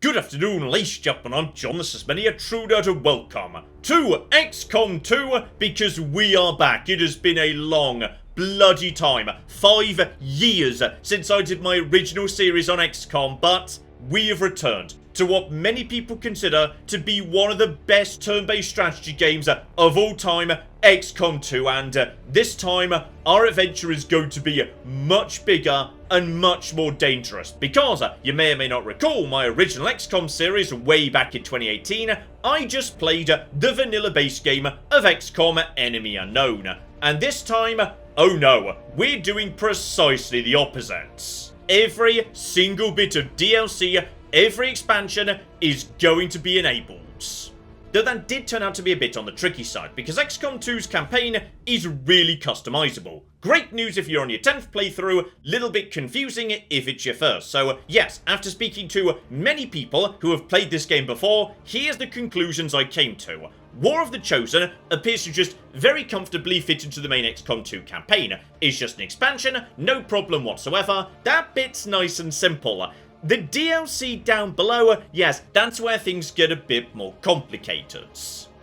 Good afternoon, ladies and gentlemen, I'm John, this is many a true nerd, and welcome to XCOM 2, because we are back. It has been a long, bloody time, 5 years since I did my original series on XCOM, but we have returned to what many people consider to be one of the best turn-based strategy games of all time, XCOM 2, and this time our adventure is going to be much bigger and much more dangerous, because you may or may not recall my original XCOM series way back in 2018, I just played the vanilla base game of XCOM Enemy Unknown, and this time, oh no, we're doing precisely the opposite. Every single bit of DLC, every expansion is going to be enabled. Though that did turn out to be a bit on the tricky side, because XCOM 2's campaign is really customizable. Great news if you're on your 10th playthrough, little bit confusing if it's your first. So yes, after speaking to many people who have played this game before, here's the conclusions I came to. War of the Chosen appears to just very comfortably fit into the main XCOM 2 campaign. It's just an expansion, no problem whatsoever. That bit's nice and simple. The DLC down below, yes, that's where things get a bit more complicated.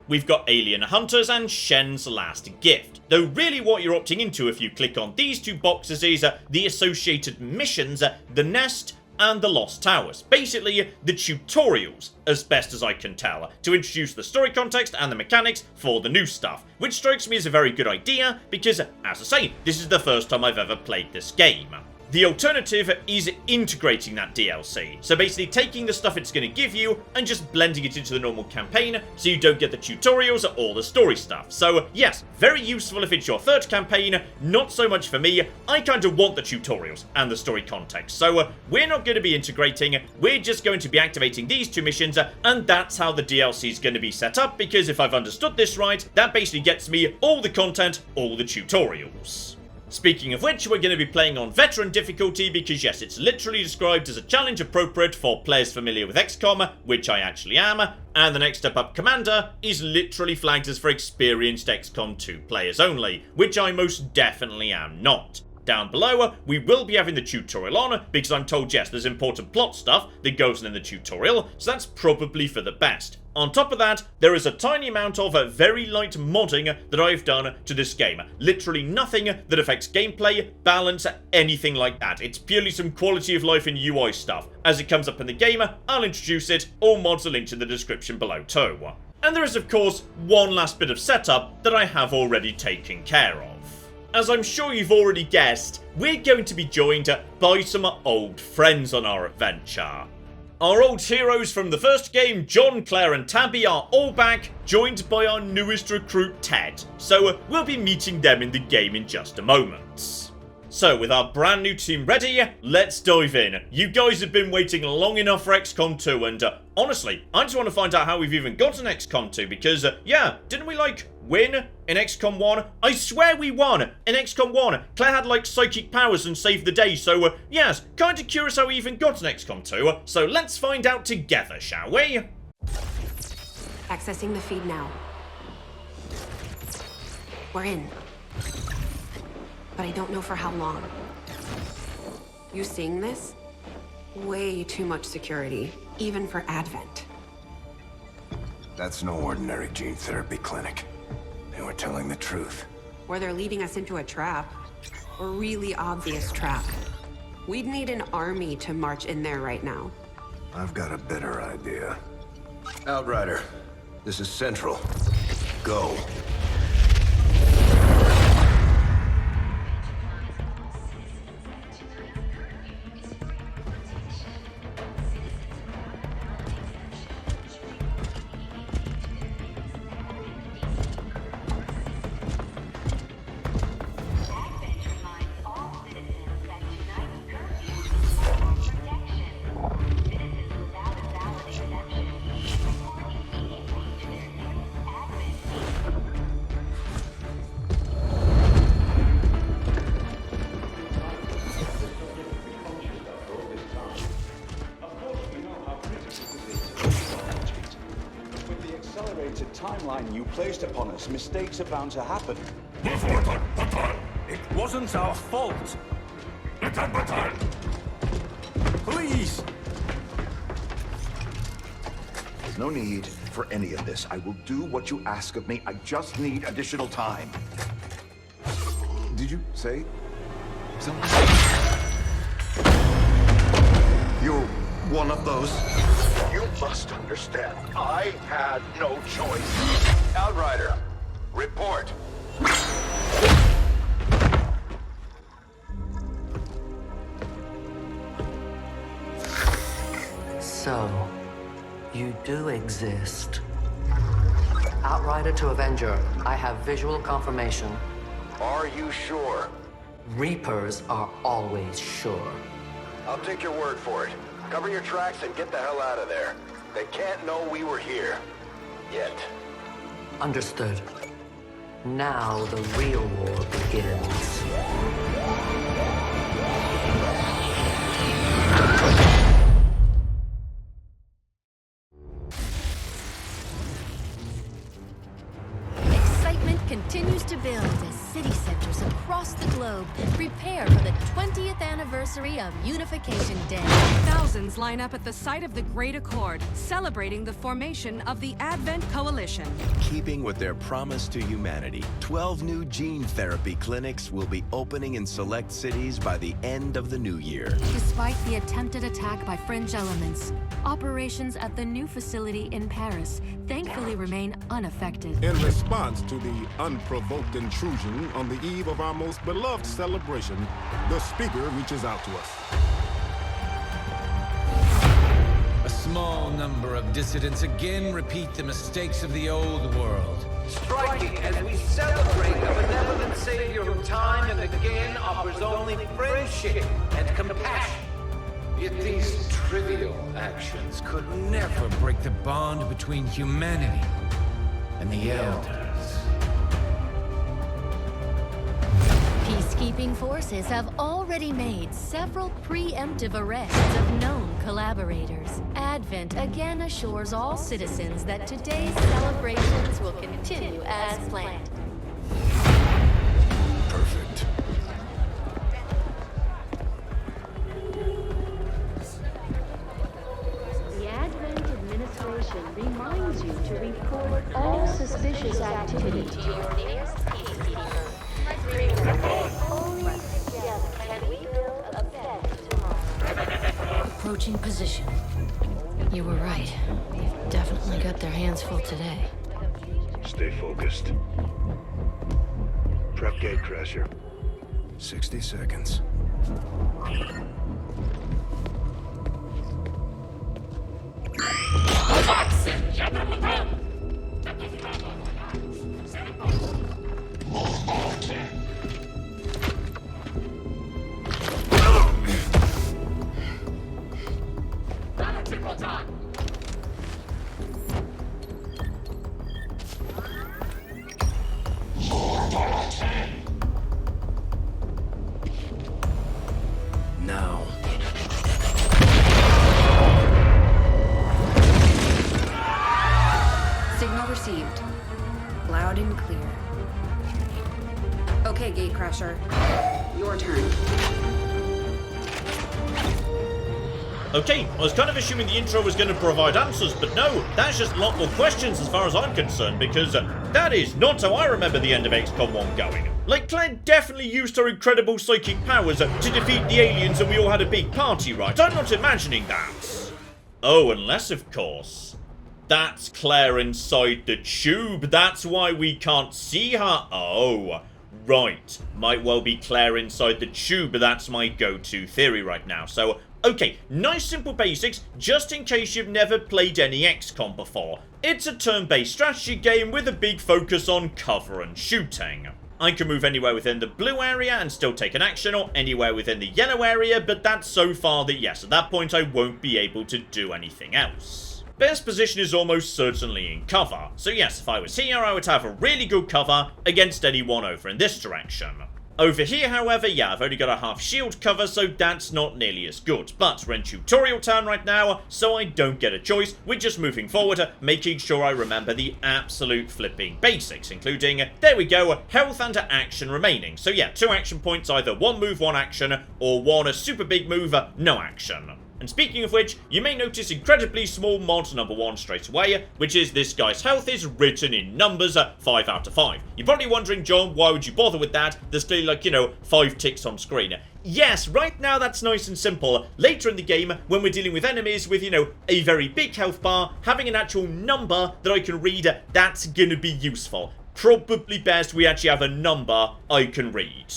We've got Alien Hunters and Shen's Last Gift. Though really what you're opting into if you click on these two boxes is the associated missions, the Nest and the Lost Towers. Basically, the tutorials, as best as I can tell, to introduce the story context and the mechanics for the new stuff, which strikes me as a very good idea because, as I say, this is the first time I've ever played this game. The alternative is integrating that DLC, so basically taking the stuff it's going to give you and just blending it into the normal campaign so you don't get the tutorials or the story stuff. So yes, very useful if it's your third campaign, not so much for me. I kind of want the tutorials and the story context, so we're not going to be integrating, we're just going to be activating these two missions, and that's how the DLC is going to be set up, because if I've understood this right, that basically gets me all the content, all the tutorials. Speaking of which, we're going to be playing on Veteran difficulty because yes, it's literally described as a challenge appropriate for players familiar with XCOM, which I actually am, and the next step up Commander is literally flagged as for experienced XCOM 2 players only, which I most definitely am not. Down below, we will be having the tutorial on, because I'm told, yes, there's important plot stuff that goes on in the tutorial, so that's probably for the best. On top of that, there is a tiny amount of very light modding that I've done to this game. Literally nothing that affects gameplay, balance, anything like that. It's purely some quality of life and UI stuff. As it comes up in the game, I'll introduce it. All mods are linked in the description below too. And there is, of course, one last bit of setup that I have already taken care of. As I'm sure you've already guessed, we're going to be joined by some old friends on our adventure. Our old heroes from the first game, John, Claire and Tabby, are all back, joined by our newest recruit, Ted. So we'll be meeting them in the game in just a moment. So with our brand new team ready, let's dive in. You guys have been waiting long enough for XCOM 2, and honestly, I just want to find out how we've even gotten XCOM 2, because yeah, didn't we win in XCOM 1? I swear we won in XCOM 1. Claire had psychic powers and saved the day, so yes, kinda curious how we even got in XCOM 2, so let's find out together, shall we? Accessing the feed now. We're in. But I don't know for how long. You seeing this? Way too much security, even for Advent. That's no ordinary gene therapy clinic. They were telling the truth. Or they're leading us into a trap. A really obvious trap. We'd need an army to march in there right now. I've got a better idea. Outrider, this is Central. Go. Timeline you placed upon us, mistakes are bound to happen. It wasn't our fault. Please! No need for any of this. I will do what you ask of me. I just need additional time. Did you say something? You're one of those? You must understand. I had no choice. Outrider, report. So, you do exist. Outrider to Avenger, I have visual confirmation. Are you sure? Reapers are always sure. I'll take your word for it. Cover your tracks and get the hell out of there. They can't know we were here. Yet. Understood. Now the real war begins. Excitement continues to build as city centers across the globe prepare for the 20th anniversary of Unification Day. Thousands line up at the site of the Great Accord, celebrating the formation of the Advent Coalition. Keeping with their promise to humanity, 12 new gene therapy clinics will be opening in select cities by the end of the new year. Despite the attempted attack by fringe elements, operations at the new facility in Paris thankfully remain unaffected. In response to the unprovoked intrusion on the eve of our most beloved celebration, the speaker reaches out to us. A small number of dissidents again repeat the mistakes of the old world. Striking as we celebrate a benevolent savior who time and again offers only friendship and compassion. Yet these trivial actions could never break the bond between humanity and the Elders. Peacekeeping forces have already made several preemptive arrests of known collaborators. Advent again assures all citizens that today's celebrations will continue as planned. Perfect. The Advent administration reminds you to report all suspicious activity to your nearest peacekeeper. Only together can we build a better tomorrow. Approaching position. You were right. They've definitely got their hands full today. Stay focused. Prep gate crasher. 60 seconds. Now. Signal received. Loud and clear. Okay, Gatecrasher. Your turn. Okay, I was kind of assuming the intro was going to provide answers, but no, that's just a lot more questions as far as I'm concerned, because that is not how I remember the end of XCOM 1 going. Like, Claire definitely used her incredible psychic powers to defeat the aliens and we all had a big party, right? I'm not imagining that. Oh, unless, of course, that's Claire inside the tube. That's why we can't see her. Oh, right. Might well be Claire inside the tube, but that's my go-to theory right now. So, okay, nice simple basics, just in case you've never played any XCOM before. It's a turn-based strategy game with a big focus on cover and shooting. I can move anywhere within the blue area and still take an action, or anywhere within the yellow area, but that's so far that yes, at that point I won't be able to do anything else. Best position is almost certainly in cover, so yes, if I was here I would have a really good cover against anyone over in this direction. Over here, however, yeah, I've only got a half shield cover, so that's not nearly as good. But we're in tutorial time right now, so I don't get a choice. We're just moving forward, making sure I remember the absolute flipping basics, including, there we go, health and action remaining. So yeah, 2 action points, either 1 move, 1 action, or 1 super big move, no action. And speaking of which, you may notice incredibly small mod number 1 straight away, which is this guy's health is written in numbers 5 out of 5. You're probably wondering, John, why would you bother with that? There's clearly, like, 5 ticks on screen. Yes, right now that's nice and simple. Later in the game, when we're dealing with enemies with, a very big health bar, having an actual number that I can read, that's gonna be useful. Probably best we actually have a number I can read.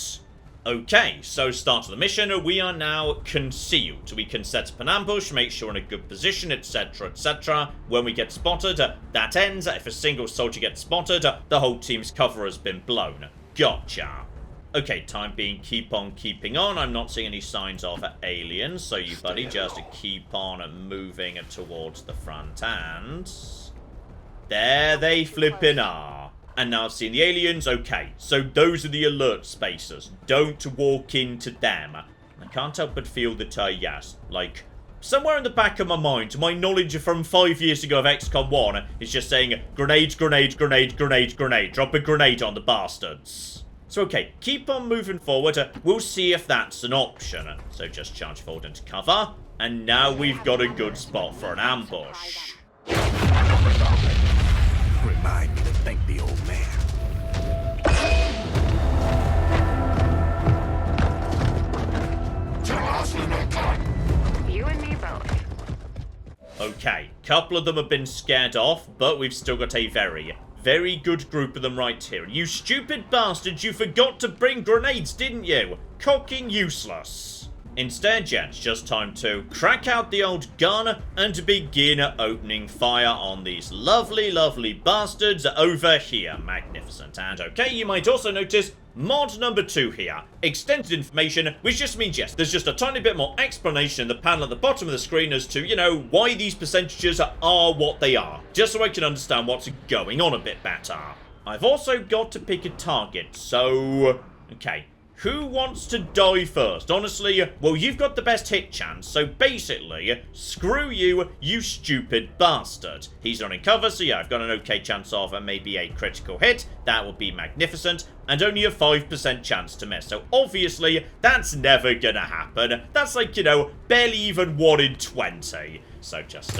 Okay, so start of the mission, we are now concealed. We can set up an ambush, make sure we're in a good position, etc, etc. When we get spotted, that ends. If a single soldier gets spotted, the whole team's cover has been blown. Gotcha. Okay, time being, keep on keeping on. I'm not seeing any signs of aliens, so you buddy just keep on moving towards the front and... there they flippin' are. And now I've seen the aliens. Okay, so those are the alert spaces. Don't walk into them. I can't help but feel that, yes, like, somewhere in the back of my mind, my knowledge from 5 years ago of XCOM 1 is just saying, grenade, grenade, grenade, grenade, grenade. Drop a grenade on the bastards. So, okay, keep on moving forward. We'll see if that's an option. So just charge forward into cover. And now we've got a good spot for an ambush. Remind me to thank the old man. You and me both. Okay, couple of them have been scared off, but we've still got a very good group of them right here. You stupid bastards, you forgot to bring grenades, didn't you? Cocking useless. Instead, yeah, it's just time to crack out the old gun and begin opening fire on these lovely, lovely bastards over here. Magnificent. And okay, you might also notice mod number 2 here. Extended information, which just means, yes, there's just a tiny bit more explanation in the panel at the bottom of the screen as to, why these percentages are what they are. Just so I can understand what's going on a bit better. I've also got to pick a target, so... okay. Who wants to die first? Honestly, well, you've got the best hit chance, so basically, screw you, you stupid bastard. He's not in cover, so yeah, I've got an okay chance of maybe a critical hit. That would be magnificent, and only a 5% chance to miss. So obviously, that's never gonna happen. That's like, barely even 1 in 20. So just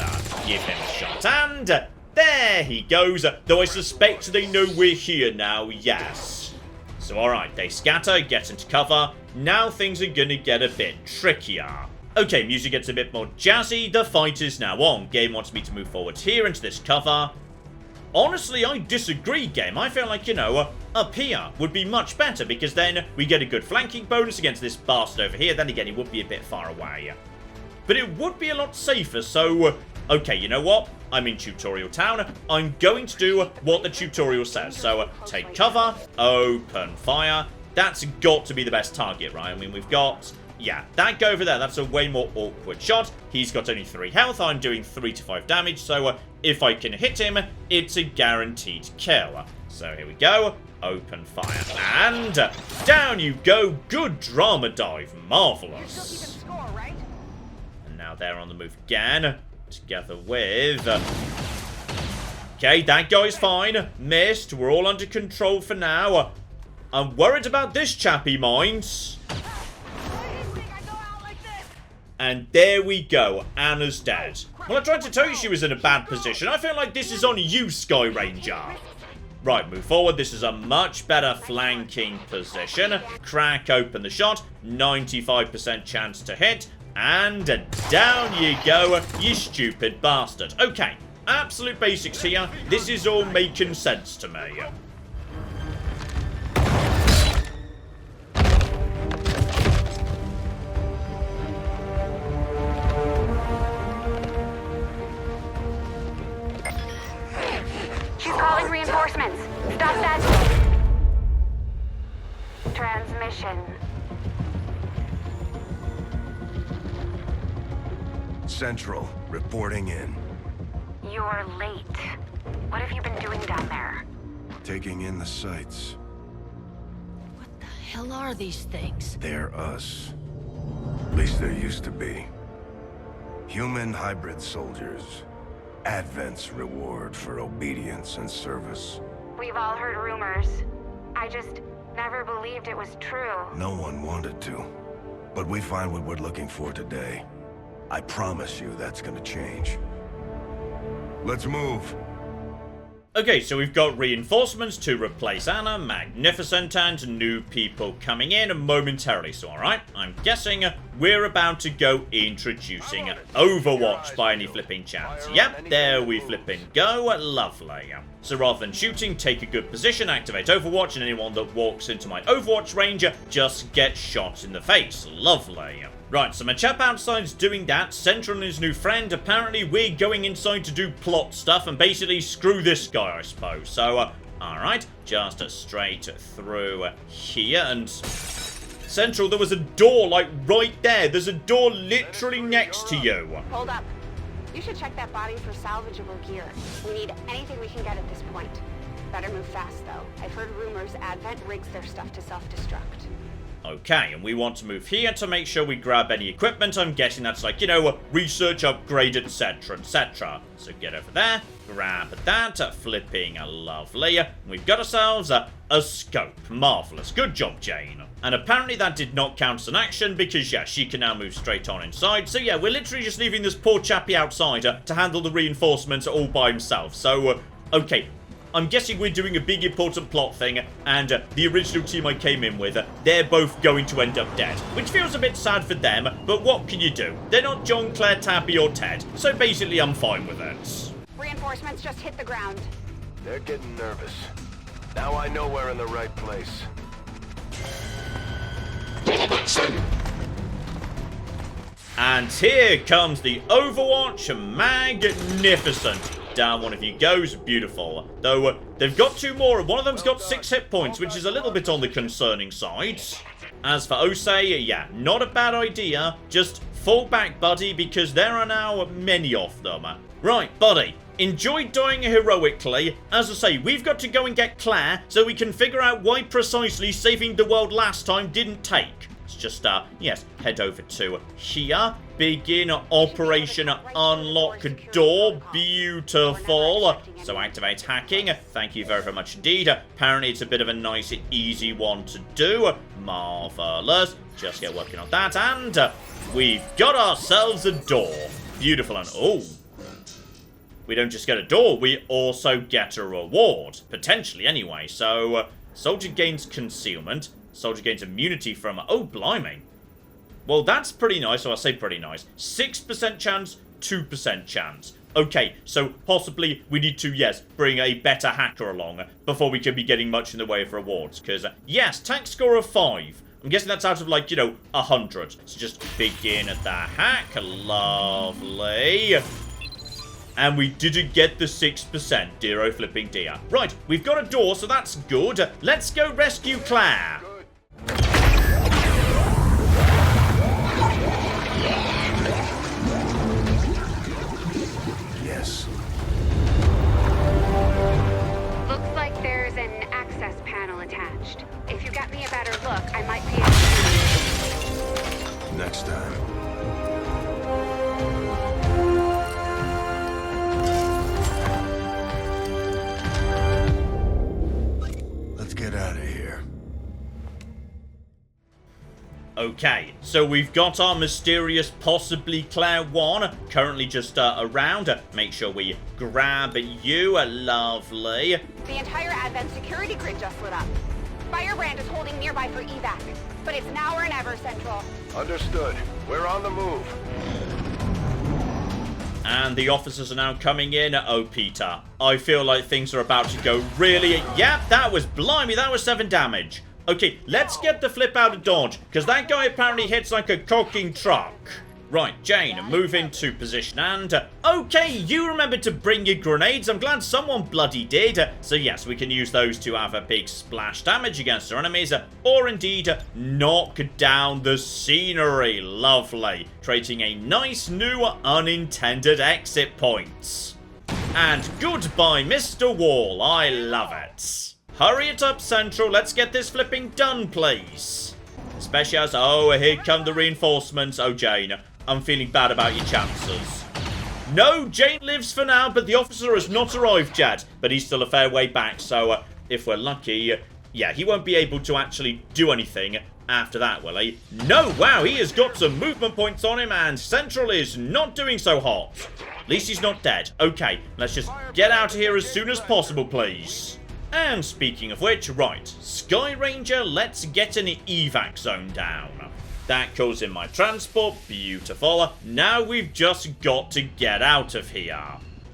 give him a shot, and there he goes. Though I suspect they know we're here now, yes. So alright, they scatter, get into cover. Now things are gonna get a bit trickier. Okay, music gets a bit more jazzy. The fight is now on. Game wants me to move forward here into this cover. Honestly, I disagree, game. I feel like, up here would be much better because then we get a good flanking bonus against this bastard over here. Then again, he would be a bit far away. But it would be a lot safer, so... okay, you know what? I'm in Tutorial Town. I'm going to do what the tutorial says. So, take cover, open fire. That's got to be the best target, right? I mean, we've got... yeah, that guy over there, that's a way more awkward shot. He's got only 3 health. I'm doing 3 to 5 damage. So, if I can hit him, it's a guaranteed kill. So, here we go. Open fire. And down you go. Good drama dive. Marvelous. And now they're on the move again. Together with... okay, that guy's fine. Missed. We're all under control for now. I'm worried about this chappy, minds. And there we go. Anna's dead. Well, I tried to tell you she was in a bad position. I feel like this is on you, Sky Ranger. Right, move forward. This is a much better flanking position. Crack open the shot. 95% chance to hit. And down you go, you stupid bastard. Okay, absolute basics here. This is all making sense to me. She's calling reinforcements. Stop that. Transmission. Central, reporting in. You're late. What have you been doing down there? Taking in the sights. What the hell are these things? They're us. At least there used to be. Human hybrid soldiers. Advent's reward for obedience and service. We've all heard rumors. I just never believed it was true. No one wanted to. But we find what we're looking for today. I promise you that's gonna change. Let's move. Okay, so we've got reinforcements to replace Anna, magnificent, and new people coming in momentarily. So, alright, I'm guessing we're about to go introducing Overwatch by any flipping chance. Yep, there we flipping go. Lovely. So rather than shooting, take a good position, activate Overwatch, and anyone that walks into my Overwatch range just gets shot in the face. Lovely. Right, so my chap outside's doing that. Central and his new friend. Apparently, we're going inside to do plot stuff and basically screw this guy, I suppose. So, alright, just straight through here. And Central, there was a door, like, right there. There's a door literally next to you. Hold up. You should check that body for salvageable gear. We need anything we can get at this point. Better move fast, though. I've heard rumors Advent rigs their stuff to self-destruct. Okay, and we want to move here to make sure we grab any equipment. I'm guessing that's like, you know, research, upgrade, etc, etc. So get over there, grab that, flipping lovely. We've got ourselves a scope. Marvellous. Good job, Jane. And apparently that did not count as an action because, yeah, she can now move straight on inside. So, yeah, we're literally just leaving this poor chappy outside to handle the reinforcements all by himself. So, okay. I'm guessing we're doing a big important plot thing, and the original team I came in with, they're both going to end up dead. Which feels a bit sad for them, but what can you do? They're not John, Claire, Tabby, or Ted, so basically I'm fine with it. Reinforcements just hit the ground. They're getting nervous. Now I know we're in the right place. And here comes the Overwatch Magnificent. Down one of you goes. Beautiful. Though, they've got two more. One of them's got 6 hit points, which is a little bit on the concerning side. As for Osei, yeah, not a bad idea. Just fall back, buddy, because there are now many of them. Right, buddy. Enjoyed dying heroically. As I say, we've got to go and get Claire so we can figure out why precisely saving the world last time didn't take. Let's just, yes, head over to here. Begin Operation Unlock Door. Beautiful. So activate hacking. Thank you very, very much indeed. Apparently it's a bit of a nice, easy one to do. Marvellous. Just get working on that. And we've got ourselves a door. Beautiful. And, oh, we don't just get a door. We also get a reward. Potentially, anyway. So, soldier gains concealment. Soldier gains immunity from... Oh, blimey. Well, that's pretty nice. So I say pretty nice. 6% chance, 2% chance. Okay, so possibly we need to, yes, bring a better hacker along before we can be getting much in the way of rewards. Because, yes, tax score of 5. I'm guessing that's out of, like, you know, 100. So just begin at the hack. Lovely. And we didn't get the 6%, dear flipping dear. Right, we've got a door, so that's good. Let's go rescue Claire. Yes. Looks like there's an access panel attached. If you get me a better look, I might be able to... Next time. Get out of here. Okay, so we've got our mysterious, possibly Claire 1, currently just around. Make sure we grab you. Lovely. The entire Advent security grid just lit up. Firebrand is holding nearby for evac, but it's now or never, Central. Understood. We're on the move. And the officers are now coming in. Oh, Peter. I feel like things are about to go really... Yep, that was... Blimey, that was 7 damage. Okay, let's get the flip out of dodge, because that guy apparently hits like a cocking truck. Right, Jane, move into position and... okay, you remembered to bring your grenades. I'm glad someone bloody did. So yes, we can use those to have a big splash damage against our enemies, or indeed knock down the scenery. Lovely. Creating a nice new unintended exit point. And goodbye, Mr. Wall. I love it. Hurry it up, Central. Let's get this flipping done, please. Especially as... oh, here come the reinforcements. Oh, Jane, I'm feeling bad about your chances. No, Jane lives for now, but the officer has not arrived yet. But he's still a fair way back, so if we're lucky, yeah, he won't be able to actually do anything after that, will he? No, wow, he has got some movement points on him, and Central is not doing so hot. At least he's not dead. Okay, let's just get out of here as soon as possible, please. And speaking of which, right, Sky Ranger, let's get an evac zone down. That goes in my transport, beautiful. Now we've just got to get out of here.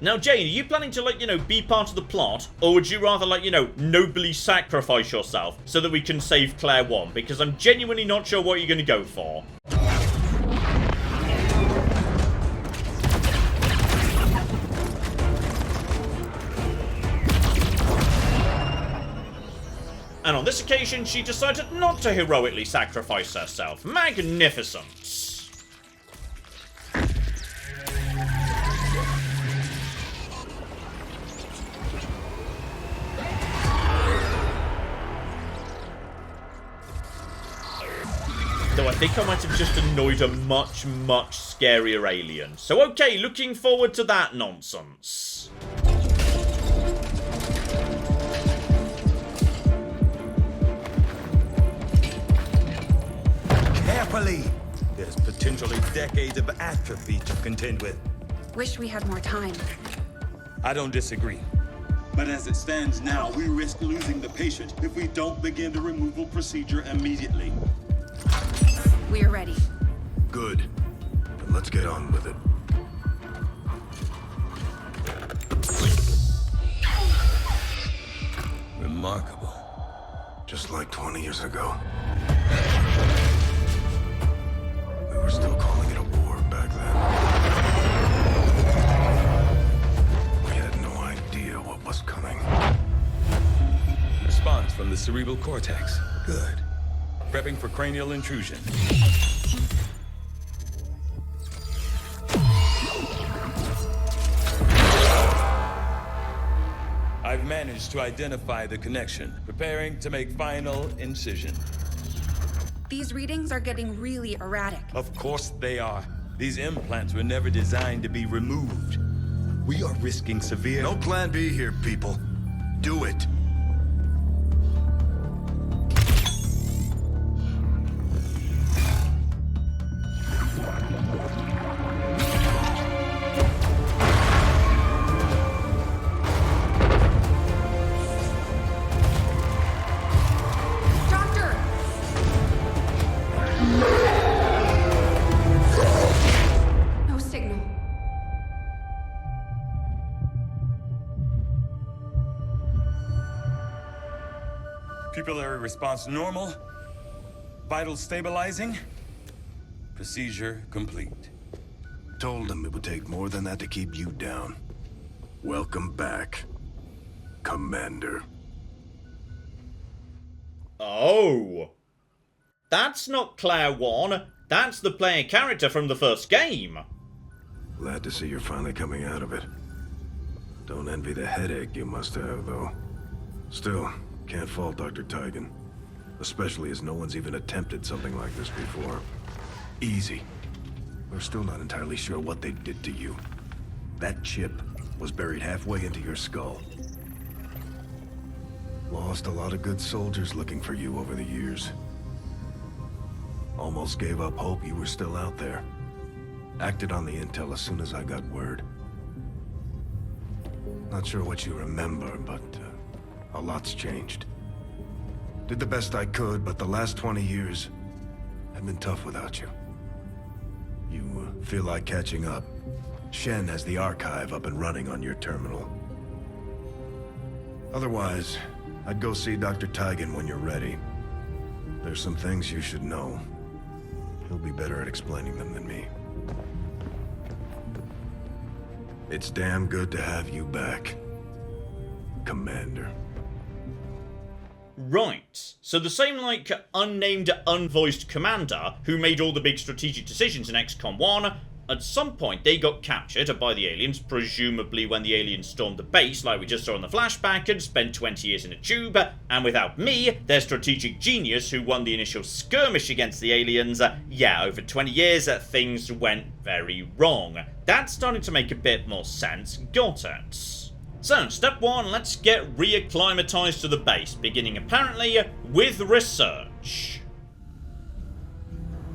Now, Jane, are you planning to, like, you know, be part of the plot? Or would you rather, like, you know, nobly sacrifice yourself so that we can save Claire 1? Because I'm genuinely not sure what you're going to go for. And on this occasion, she decided not to heroically sacrifice herself. Magnificent. Though I think I might have just annoyed a much, much scarier alien. So okay, looking forward to that nonsense. Carefully! There's potentially decades of atrophy to contend with. Wish we had more time. I don't disagree. But as it stands now, we risk losing the patient if we don't begin the removal procedure immediately. We're ready. Good. Then let's get on with it. Remarkable. Just like 20 years ago. We were still calling it a war back then. We had no idea what was coming. Response from the cerebral cortex. Good. Prepping for cranial intrusion. I've managed to identify the connection. Preparing to make final incision. These readings are getting really erratic. Of course they are. These implants were never designed to be removed. We are risking severe... No plan B here, people. Do it. Pupillary response normal. Vital stabilizing. Procedure complete. Told them it would take more than that to keep you down. Welcome back, Commander. Oh. That's not Claire 1. That's the player character from the first game. Glad to see you're finally coming out of it. Don't envy the headache you must have, though. Still, can't fault Dr. Tygan. Especially as no one's even attempted something like this before. Easy. We're still not entirely sure what they did to you. That chip was buried halfway into your skull. Lost a lot of good soldiers looking for you over the years. Almost gave up hope you were still out there. Acted on the intel as soon as I got word. Not sure what you remember, but a lot's changed. Did the best I could, but the last 20 years have been tough without you. You feel like catching up. Shen has the archive up and running on your terminal. Otherwise, I'd go see Dr. Tygan when you're ready. There's some things you should know. He'll be better at explaining them than me. It's damn good to have you back, Commander. Right, so the same, like, unnamed, unvoiced commander who made all the big strategic decisions in XCOM 1, at some point they got captured by the aliens, presumably when the aliens stormed the base, like we just saw in the flashback, and spent 20 years in a tube, and without me, their strategic genius who won the initial skirmish against the aliens, yeah, over 20 years, things went very wrong. That's starting to make a bit more sense, got it. So, step 1, let's get reacclimatized to the base, beginning apparently with research.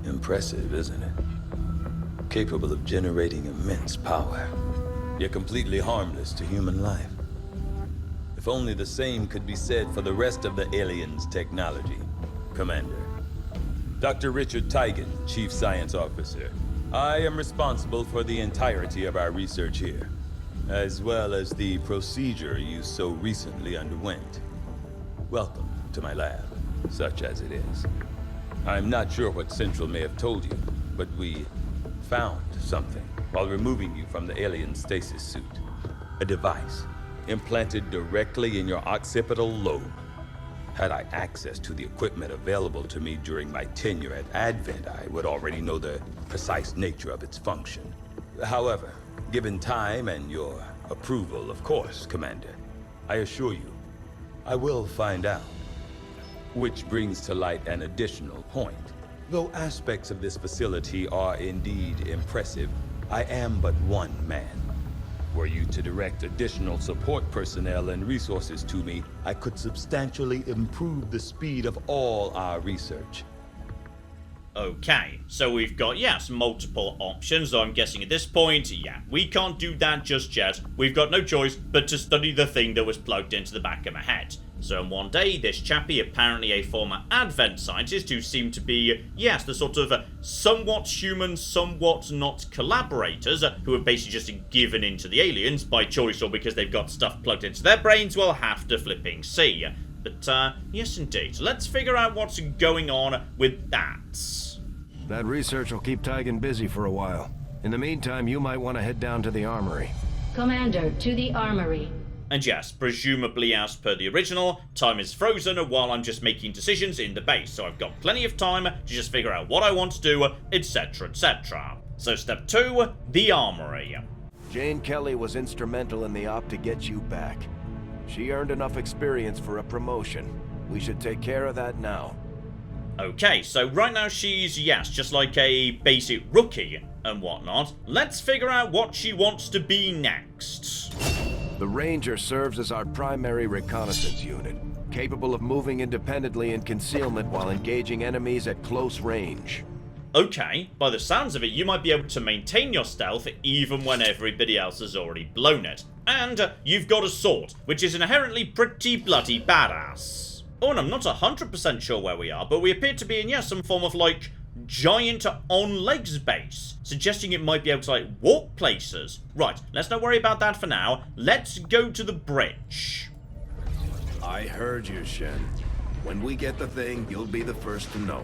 Impressive, isn't it? Capable of generating immense power, yet completely harmless to human life. If only the same could be said for the rest of the aliens' technology, Commander. Dr. Richard Tigan, Chief Science Officer. I am responsible for the entirety of our research here, as well as the procedure you so recently underwent. Welcome to my lab, such as it is. I'm not sure what Central may have told you, but we found something while removing you from the alien stasis suit. A device implanted directly in your occipital lobe. Had I access to the equipment available to me during my tenure at Advent, I would already know the precise nature of its function. However, given time and your approval, of course, Commander, I assure you, I will find out. Which brings to light an additional point. Though aspects of this facility are indeed impressive, I am but one man. Were you to direct additional support personnel and resources to me, I could substantially improve the speed of all our research. Okay, so we've got, yes, multiple options, so I'm guessing at this point, yeah, we can't do that just yet. We've got no choice but to study the thing that was plugged into the back of my head. So in one day, this chappie, apparently a former Advent scientist who seemed to be, yes, the sort of somewhat human, somewhat not collaborators, who are basically just given into the aliens by choice or because they've got stuff plugged into their brains, will have to flipping see. But, yes indeed, let's figure out what's going on with that. That research will keep Tigan busy for a while. In the meantime, you might want to head down to the armory. Commander, to the armory. And yes, presumably as per the original, time is frozen while I'm just making decisions in the base, so I've got plenty of time to just figure out what I want to do, etc, etc. So step 2, the armory. Jane Kelly was instrumental in the op to get you back. She earned enough experience for a promotion. We should take care of that now. Okay, so right now she's, yes, just like a basic rookie and whatnot. Let's figure out what she wants to be next. The Ranger serves as our primary reconnaissance unit, capable of moving independently in concealment while engaging enemies at close range. Okay, by the sounds of it, you might be able to maintain your stealth even when everybody else has already blown it. And you've got a sword, which is inherently pretty bloody badass. Oh, and I'm not 100% sure where we are, but we appear to be in, some form of, like, giant on-legs base, suggesting it might be able to, like, walk places. Right, let's not worry about that for now. Let's go to the bridge. I heard you, Shen. When we get the thing, you'll be the first to know.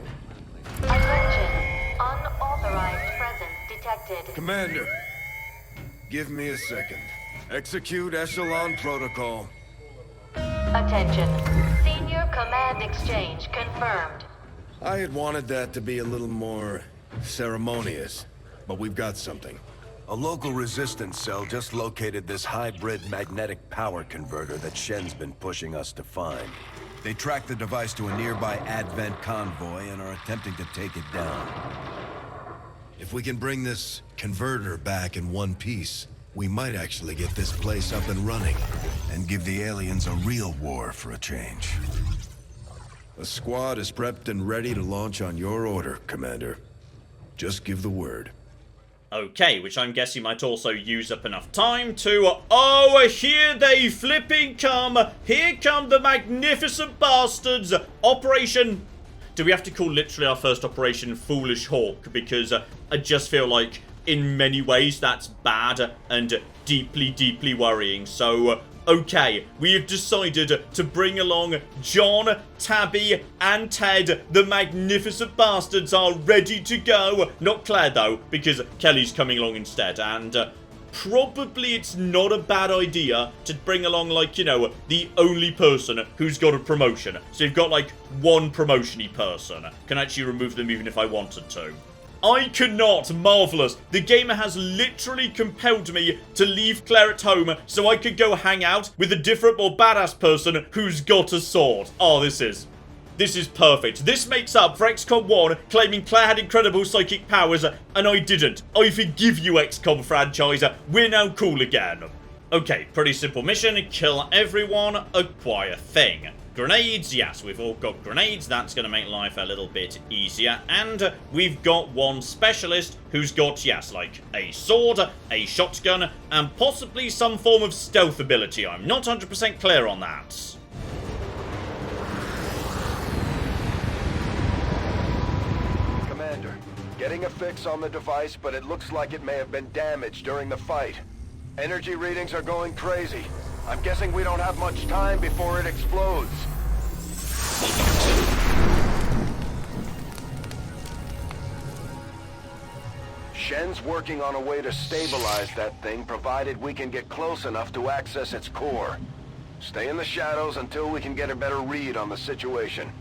Attention. Unauthorized presence detected. Commander, give me a second. Execute Echelon Protocol. Attention. Senior Command Exchange confirmed. I had wanted that to be a little more ceremonious, but we've got something. A local resistance cell just located this hybrid magnetic power converter that Shen's been pushing us to find. They tracked the device to a nearby Advent convoy and are attempting to take it down. If we can bring this converter back in one piece, we might actually get this place up and running, and give the aliens a real war for a change. The squad is prepped and ready to launch on your order, Commander. Just give the word. Okay, which I'm guessing might also use up enough time to... Oh, here they flipping come! Here come the magnificent bastards! Operation... Do we have to call literally our first operation Foolish Hawk? Because I just feel like, in many ways, that's bad and deeply, deeply worrying. So, okay, we have decided to bring along John, Tabby, and Ted. The magnificent bastards are ready to go. Not Claire, though, because Kelly's coming along instead. And probably it's not a bad idea to bring along, like, the only person who's got a promotion. So you've got, like, one promotion-y person. Can actually remove them even if I wanted to. I cannot. Marvelous. The gamer has literally compelled me to leave Claire at home so I could go hang out with a different, more badass person who's got a sword. Oh, this is perfect. This makes up for XCOM 1 claiming Claire had incredible psychic powers and I didn't. I forgive you, XCOM franchise. We're now cool again. Okay, pretty simple mission. Kill everyone, acquire thing. Grenades, yes, we've all got grenades. That's going to make life a little bit easier. And we've got one specialist who's got, yes, like a sword, a shotgun, and possibly some form of stealth ability. I'm not 100% clear on that. Commander, getting a fix on the device, but it looks like it may have been damaged during the fight. Energy readings are going crazy. I'm guessing we don't have much time before it explodes. Shen's working on a way to stabilize that thing, provided we can get close enough to access its core. Stay in the shadows until we can get a better read on the situation.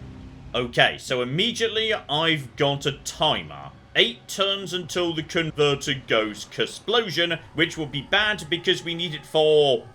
Okay, so immediately I've got a timer. 8 turns until the converter goes explosion, which will be bad because we need it for...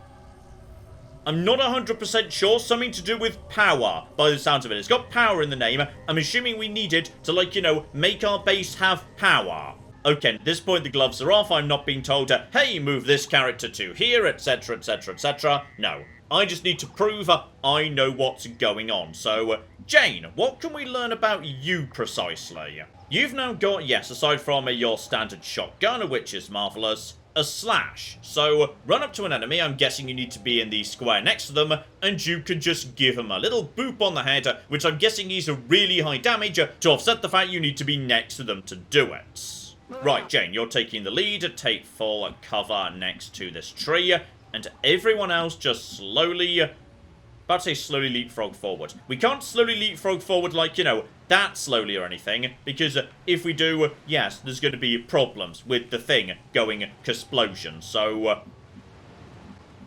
I'm not 100% sure, something to do with power, by the sounds of it. It's got power in the name. I'm assuming we need it to, like, you know, make our base have power. Okay, at this point the gloves are off. I'm not being told, hey, move this character to here, etc, etc, etc. No, I just need to prove I know what's going on. So, Jane, what can we learn about you precisely? You've now got, yes, aside from your standard shotgun, which is marvellous, a slash. So, run up to an enemy, I'm guessing you need to be in the square next to them, and you can just give him a little boop on the head, which I'm guessing is a really high damage to offset the fact you need to be next to them to do it. Right, Jane, you're taking the lead, take full cover next to this tree, and everyone else just slowly... about to say slowly leapfrog forward. We can't slowly leapfrog forward like, you know, that slowly or anything, because if we do, yes, there's going to be problems with the thing going explosion. So,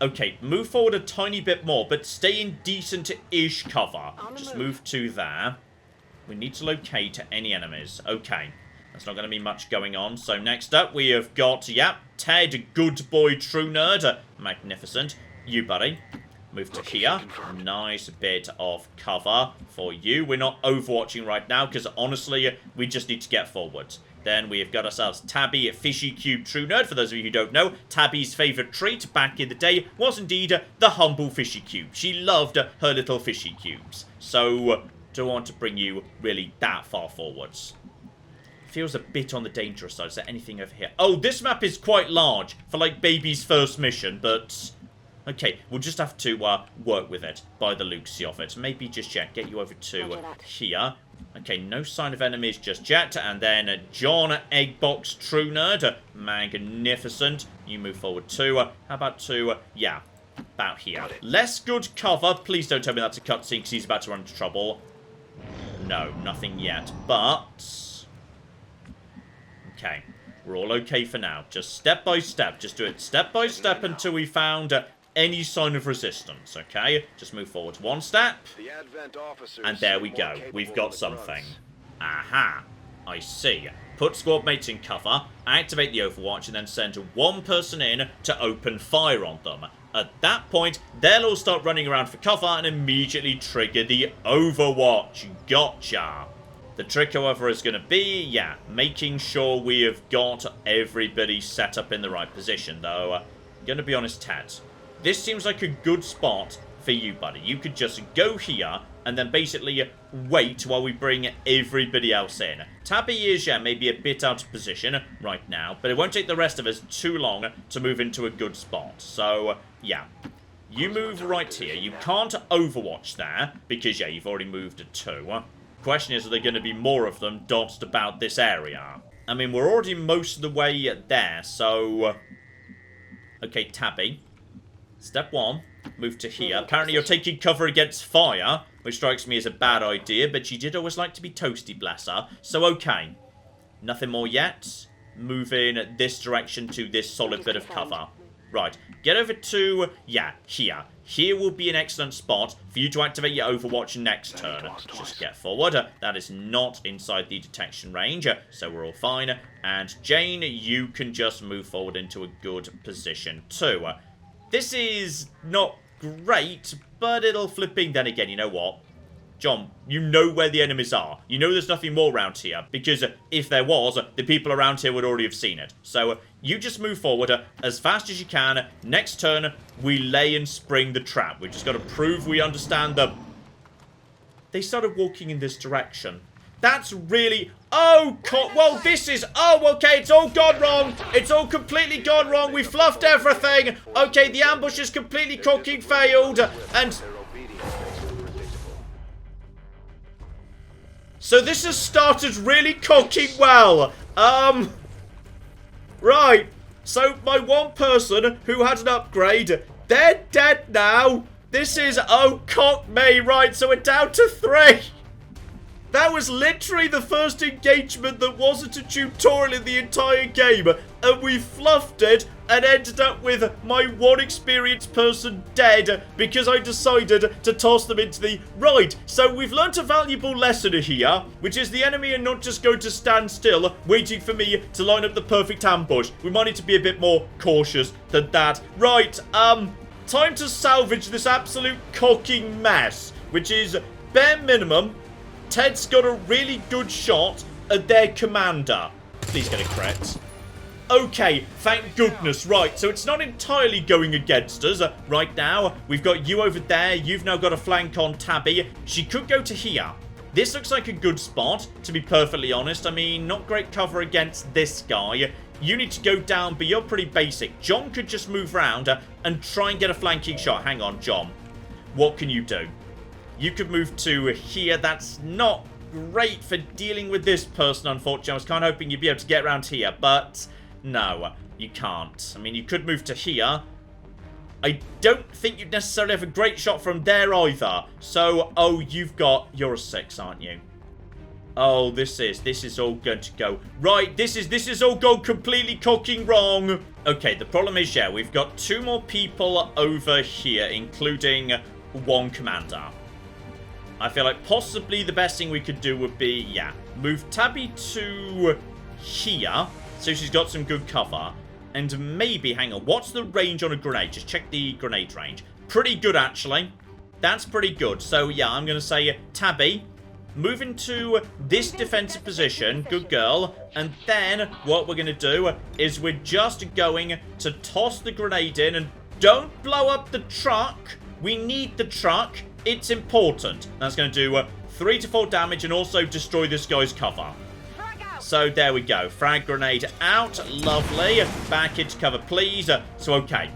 okay, move forward a tiny bit more, but stay in decent-ish cover. Just move to there. We need to locate any enemies. Okay, there's not going to be much going on. So next up, we have got, yep, Ted, good boy, true nerd. Magnificent. You, buddy. Move to here. Nice bit of cover for you. We're not overwatching right now because honestly, we just need to get forward. Then we have got ourselves Tabby, Fishy Cube True Nerd. For those of you who don't know, Tabby's favourite treat back in the day was indeed the humble Fishy Cube. She loved her little Fishy Cubes. So, don't want to bring you really that far forwards. Feels a bit on the dangerous side. Is there anything over here? Oh, this map is quite large for like baby's first mission, but... okay, we'll just have to work with it by the looks of it. Maybe just yet get you over to here. Okay, no sign of enemies just yet. And then John, Eggbox, True Nerd. Magnificent. You move forward too. How about to, yeah, about here. Less good cover. Please don't tell me that's a cutscene because he's about to run into trouble. No, nothing yet. But... okay, we're all okay for now. Just step by step. Just do it step by step until we found... any sign of resistance, okay? Just move forward one step. And there we go. We've got something. Aha. I see. Put squad mates in cover, activate the overwatch, and then send one person in to open fire on them. At that point, they'll all start running around for cover and immediately trigger the overwatch. Gotcha. The trick, however, is going to be, yeah, making sure we have got everybody set up in the right position, though. Going to be honest, Ted. This seems like a good spot for you, buddy. You could just go here and then basically wait while we bring everybody else in. Tabby is, yeah, maybe a bit out of position right now, but it won't take the rest of us too long to move into a good spot. So, yeah. You move right here. You can't overwatch there because, yeah, you've already moved to 2. Question is, are there going to be more of them dotted about this area? I mean, we're already most of the way there, so... okay, Tabby. Step 1, move to here. Apparently you're taking cover against fire, which strikes me as a bad idea, but she did always like to be toasty, bless her. So, okay. Nothing more yet. Move in this direction to this solid bit of cover. Right. Get over to, yeah, here. Here will be an excellent spot for you to activate your overwatch next turn. Just get forward. That is not inside the detection range, so we're all fine. And Jane, you can just move forward into a good position too. This is not great, but it'll flipping... then again, you know what? John, you know where the enemies are. You know there's nothing more around here. Because if there was, the people around here would already have seen it. So you just move forward as fast as you can. Next turn, we lay and spring the trap. We've just got to prove we understand them. They started walking in this direction. That's really... Oh, well, this is... Oh, okay, it's all gone wrong. It's all completely gone wrong. We fluffed everything. Okay, the ambush is completely cooking failed. And... So this has started really cooking well. Right. So my one person who had an upgrade, they're dead now. This is... Oh, cock me. Right, so we're down to 3. That was literally the first engagement that wasn't a tutorial in the entire game. And we fluffed it and ended up with my one experienced person dead because I decided to toss them into the... Right, so we've learnt a valuable lesson here, which is the enemy are not just going to stand still waiting for me to line up the perfect ambush. We might need to be a bit more cautious than that. Right, time to salvage this absolute cocking mess, which is bare minimum... Ted's got a really good shot at their commander. Please get a crit. Okay, thank goodness. Right, so it's not entirely going against us right now. We've got you over there. You've now got a flank on Tabby. She could go to here. This looks like a good spot, to be perfectly honest. I mean, not great cover against this guy. You need to go down, but you're pretty basic. John could just move around and try and get a flanking shot. Hang on, John. What can you do? You could move to here. That's not great for dealing with this person, unfortunately. I was kind of hoping you'd be able to get around here, but no, you can't. I mean, you could move to here. I don't think you'd necessarily have a great shot from there either. So, oh, you're a 6, aren't you? Oh, this is all going to go. Right, this is all gone completely cocking wrong. Okay, the problem is, yeah, we've got 2 more people over here, including 1 commander. I feel like possibly the best thing we could do would be, yeah, move Tabby to here, so she's got some good cover. And maybe, hang on, what's the range on a grenade? Just check the grenade range. Pretty good, actually. That's pretty good. So, yeah, I'm going to say, Tabby, move into this defensive position. Good girl. And then what we're going to do is we're just going to toss the grenade in. And don't blow up the truck. We need the truck. It's important. That's going to do 3 to 4 damage and also destroy this guy's cover. So there we go. Frag grenade out. Lovely. Back into cover, please. So, okay.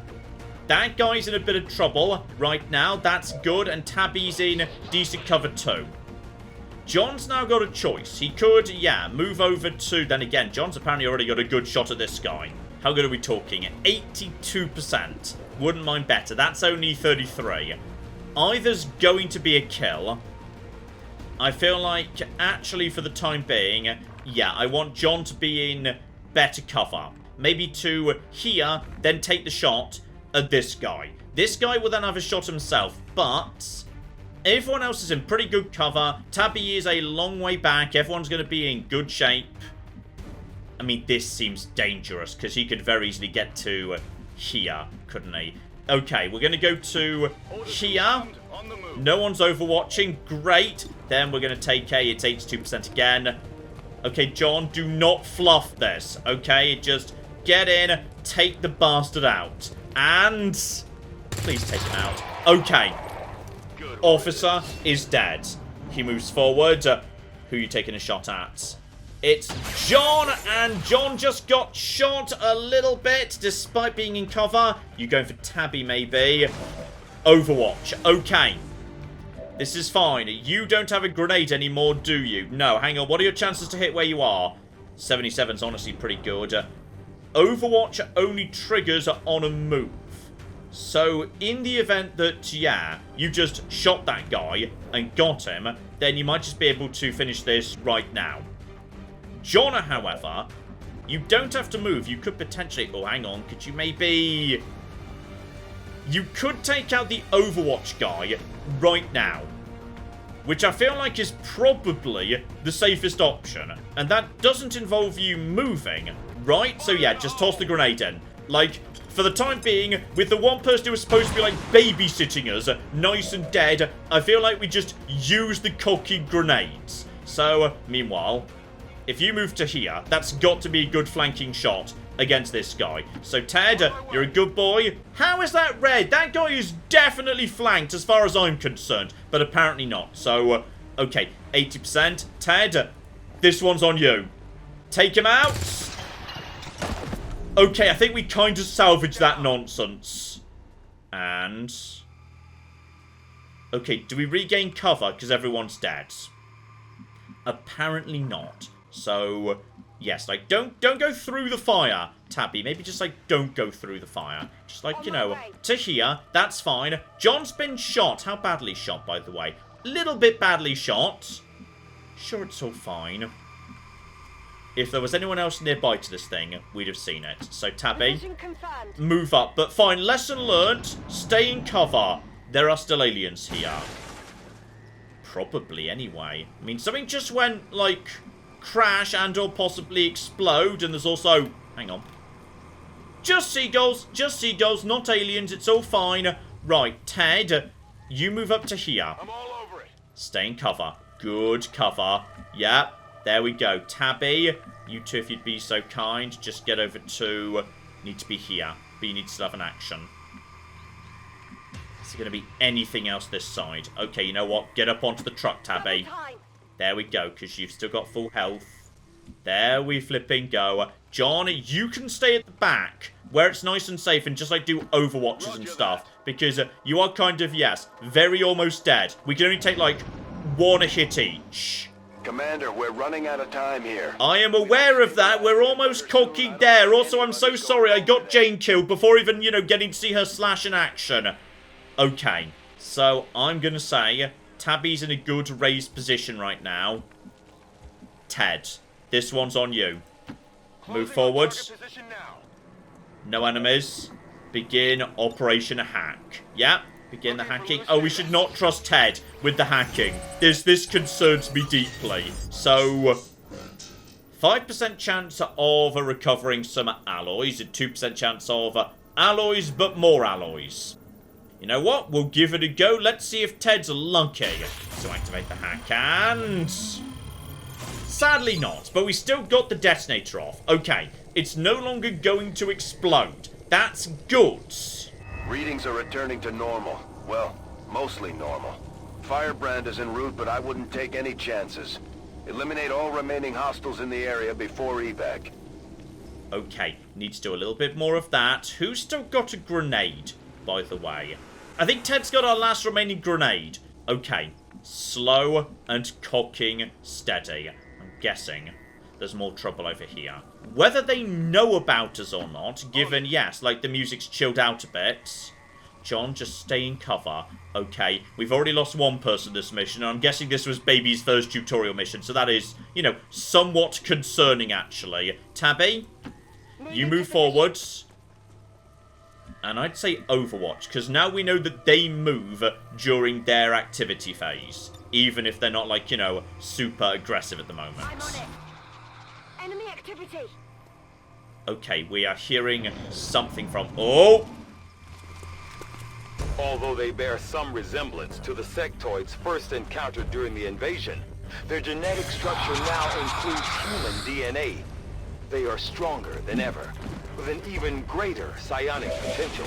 That guy's in a bit of trouble right now. That's good. And Tabby's in decent cover too. John's now got a choice. He could, yeah, move over to... Then again, John's apparently already got a good shot at this guy. How good are we talking? 82%. Wouldn't mind better. That's only 33. Either's going to be a kill. I feel like, actually, for the time being, yeah, I want John to be in better cover. Maybe to here, then take the shot at this guy. This guy will then have a shot himself, but everyone else is in pretty good cover. Tabby is a long way back. Everyone's going to be in good shape. I mean, this seems dangerous, because he could very easily get to here, couldn't he? Okay, we're going to go to here. No one's overwatching. Great. Then we're going to take A. It's 82% again. Okay, John, do not fluff this. Okay, just get in, take the bastard out. And please take him out. Okay. Officer is dead. He moves forward. Who are you taking a shot at? It's John, and John just got shot a little bit despite being in cover. You going for Tabby, maybe? Overwatch. Okay. This is fine. You don't have a grenade anymore, do you? No, hang on. What are your chances to hit where you are? 77's honestly pretty good. Overwatch only triggers on a move. So, in the event that, yeah, you just shot that guy and got him, then you might just be able to finish this right now. John, however, you don't have to move. You could potentially... Oh, hang on. Could you maybe... You could take out the Overwatch guy right now, which I feel like is probably the safest option. And that doesn't involve you moving, right? So, yeah, just toss the grenade in. Like, for the time being, with the one person who was supposed to be, like, babysitting us, nice and dead, I feel like we just use the cocky grenades. So, meanwhile, if you move to here, that's got to be a good flanking shot against this guy. So, Ted, you're a good boy. How is that red? That guy is definitely flanked as far as I'm concerned, but apparently not. So, okay, 80%. Ted, this one's on you. Take him out. Okay, I think we kind of salvaged that nonsense. And... okay, do we regain cover because everyone's dead? Apparently not. So, yes, like, don't go through the fire, Tabby. Maybe just, like, don't go through the fire. Just, like, you know, to here. That's fine. John's been shot. How badly shot, by the way? Little bit badly shot. Sure, it's all fine. If there was anyone else nearby to this thing, we'd have seen it. So, Tabby, move up. But fine, lesson learnt. Stay in cover. There are still aliens here. Probably, anyway. I mean, something just went, like, crash and or possibly explode. And there's also... hang on. Just seagulls, not aliens. It's all fine. Right, Ted, you move up to here. I'm all over it. Stay in cover. Good cover. Yep. There we go. Tabby, you two, if you'd be so kind, just get over to... need to be here. But you need to still have an action. Is there going to be anything else this side? Okay, you know what? Get up onto the truck, Tabby. There we go, because you've still got full health. There we flipping go. John, you can stay at the back, where it's nice and safe, and just, like, do overwatches and stuff. Because you are kind of, yes, very almost dead. We can only take, like, one hit each. Commander, we're running out of time here. I am aware of that. We're almost cocky there. Also, I'm so sorry I got Jane killed before even, you know, getting to see her slash in action. Okay, so I'm going to say Tabby's in a good raised position right now. Ted, this one's on you. Move forward. No enemies. Begin Operation Hack. Yep. Begin the hacking. Oh, we should not trust Ted with the hacking. This concerns me deeply. So, 5% chance of recovering some alloys, and 2% chance of alloys, but more alloys. You know what? We'll give it a go. Let's see if Ted's lucky. So activate the hack, and... sadly not, but we still got the detonator off. Okay, it's no longer going to explode. That's good. Readings are returning to normal. Well, mostly normal. Firebrand is en route, but I wouldn't take any chances. Eliminate all remaining hostiles in the area before evac. Okay, need to do a little bit more of that. Who's still got a grenade, by the way? I think Ted's got our last remaining grenade. Okay, slow and cocking steady. I'm guessing there's more trouble over here. Whether they know about us or not, given, yes, like the music's chilled out a bit. John, just stay in cover. Okay, we've already lost one person this mission, and I'm guessing this was Baby's first tutorial mission, so that is, you know, somewhat concerning, actually. Tabby, you move forwards. And I'd say Overwatch, because now we know that they move during their activity phase. Even if they're not, like, you know, super aggressive at the moment. I'm on it. Enemy activity. Okay, we are hearing something from... oh! Although they bear some resemblance to the sectoids first encountered during the invasion, their genetic structure now includes human DNA. They are stronger than ever, with an even greater psionic potential.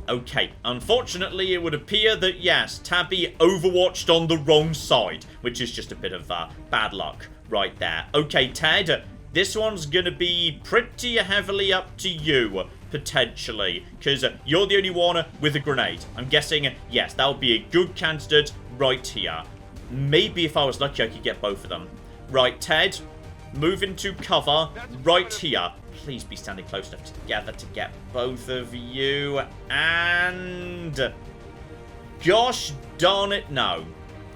Okay, unfortunately it would appear that, yes, Tabby overwatched on the wrong side, which is just a bit of bad luck right there. Okay, Ted, this one's gonna be pretty heavily up to you, potentially, because you're the only one with a grenade. I'm guessing, yes, that would be a good candidate right here. Maybe if I was lucky I could get both of them. Right, Ted, move into cover right here. Please be standing close enough together to get both of you. And... gosh darn it, no.